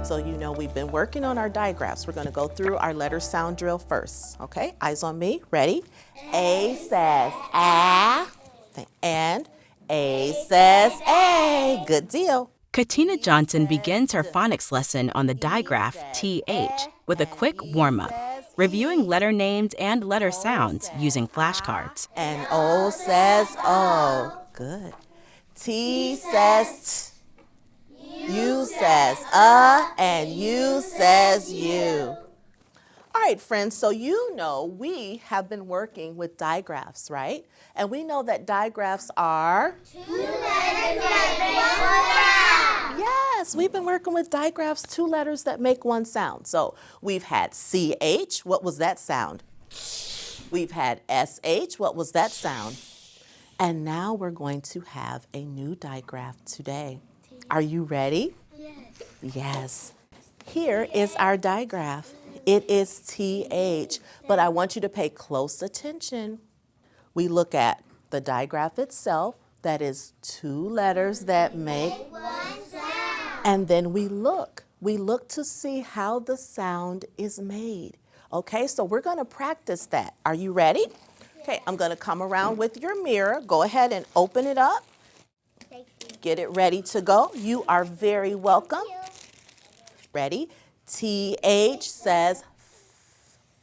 So you know we've been working on our digraphs. We're going to go through our letter sound drill first. Okay, eyes on me. Ready? A says A, and A says A. Good deal. Katina Johnson begins her phonics lesson on the digraph TH with a quick warm-up, reviewing letter names and letter sounds using flashcards. And O says O. Good. T says T. U says and U says U. All right, friends, so you know we have been working with digraphs, right? And we know that digraphs are? Two letters that make one sound. Yes, we've been working with digraphs, two letters that make one sound. So we've had CH, what was that sound? We've had SH, what was that sound? And now we're going to have a new digraph today. Are you ready? Yes. Yes. Here is our digraph. It is TH, but I want you to pay close attention. We look at the digraph itself, that is two letters that make one sound. and then we look to see how the sound is made. Okay, so we're going to practice that. Are you ready? Okay, I'm going to come around with your mirror. Go ahead and open it up. Thank you. Get it ready to go. You are very welcome. Ready? TH says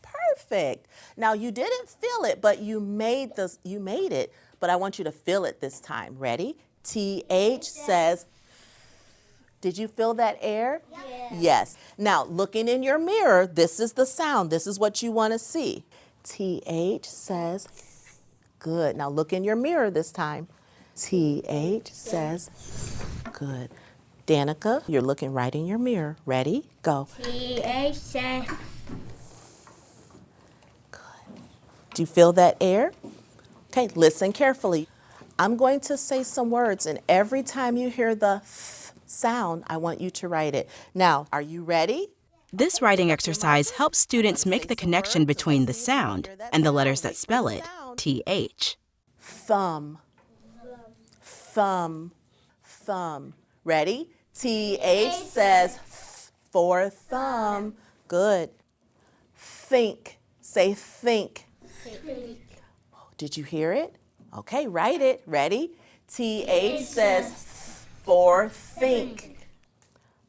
perfect. Now you didn't feel it, but you made it, but I want you to feel it this time. Ready? TH says, did you feel that air? Yes. Yes. Now looking in your mirror, this is the sound. This is what you want to see. TH says good. Now look in your mirror this time. TH says good. Danica, you're looking right in your mirror. Ready? Go. TH says Good. Do you feel that air? Okay, listen carefully. I'm going to say some words, and every time you hear the sound, I want you to write it. Now, are you ready? This writing exercise helps students make the connection between the sound and the letters that spell it, TH. Thumb. Thumb. Thumb. Ready? TH says for thumb. Good. Think. Say think. Did you hear it? Okay, write it. Ready? TH says for think.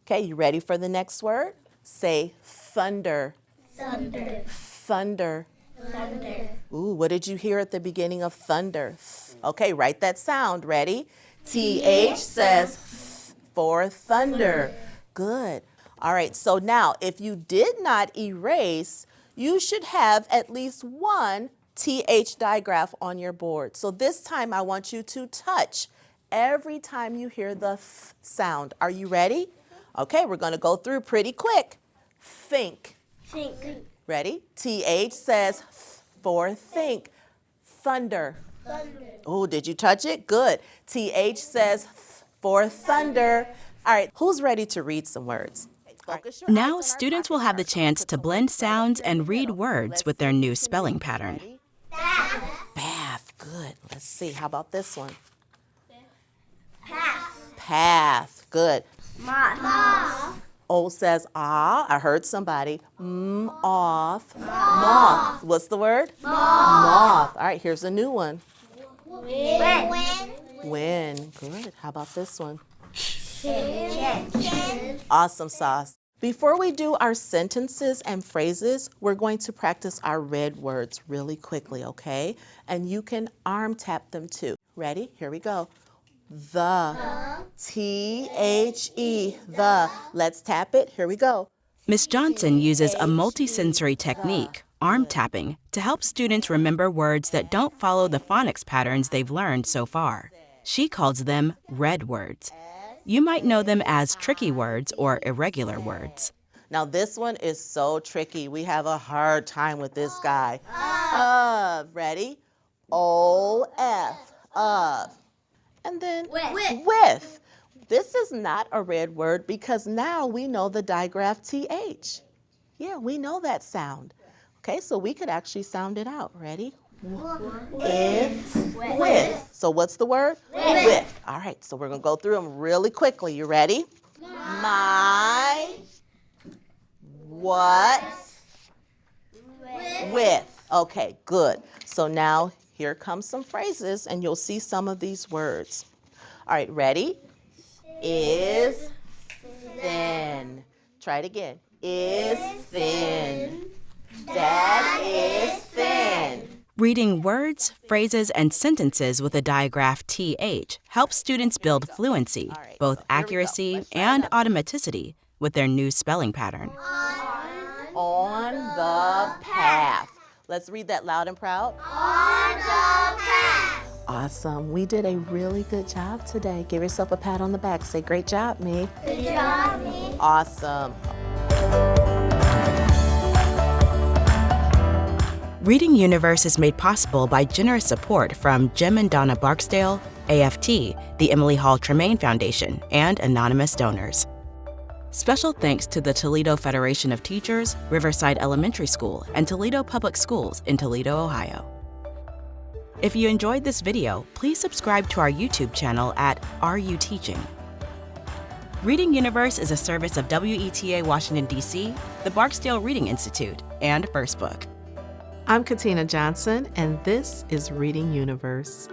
Okay, you ready for the next word? Say thunder. thunder, Thunder. thunder, Ooh, what did you hear at the beginning of thunder? Okay, write that sound. Ready? TH says for thunder. Good. All right, so now if you did not erase, you should have at least one TH digraph on your board. So this time I want you to touch every time you hear the th sound. Are you ready? Okay, we're going to go through pretty quick. Think. think, Ready? TH says for think. Thunder. thunder, Oh, did you touch it? Good. TH says for thunder. All right, who's ready to read some words? Now, students will have the chance to blend sounds and read words with their new spelling pattern. Bath. Good. Let's see. How about this one? path, Path. Good. moth, O says ah. I heard somebody. Off. Moth. What's the word? Moth. All right, here's a new one. When. Good. How about this one? Awesome sauce. Before we do our sentences and phrases, we're going to practice our red words really quickly, okay? And you can arm tap them too. Ready? Here we go. The. T-H-E. The. Let's tap it. Here we go. Miss Johnson uses a multisensory technique, arm tapping, to help students remember words that don't follow the phonics patterns they've learned so far. She calls them red words. You might know them as tricky words or irregular words. Now this one is so tricky. We have a hard time with this guy. Ready? O-F. Of. And then with. This is not a red word because now we know the digraph TH. Yeah, we know that sound. Okay, so we could actually sound it out. Ready? With. So what's the word? With. All right, so we're going to go through them really quickly. You ready? My What? With. Okay, good. So now here comes some phrases, and you'll see some of these words. All right, ready? Is thin. Try it again. Is thin. Dad is thin. Reading words, phrases, and sentences with the digraph TH helps students build fluency, both accuracy and automaticity, with their new spelling pattern. On the path. Let's read that loud and proud. On the path. Awesome. We did a really good job today. Give yourself a pat on the back. Say, great job, me. Good job, me. Awesome. Reading Universe is made possible by generous support from Jim and Donna Barksdale, AFT, the Emily Hall Tremaine Foundation, and anonymous donors. Special thanks to the Toledo Federation of Teachers, Riverside Elementary School, and Toledo Public Schools in Toledo, Ohio. If you enjoyed this video, please subscribe to our YouTube channel at Are You Teaching? Reading Universe is a service of WETA Washington, D.C., the Barksdale Reading Institute, and First Book. I'm Katina Johnson, and this is Reading Universe.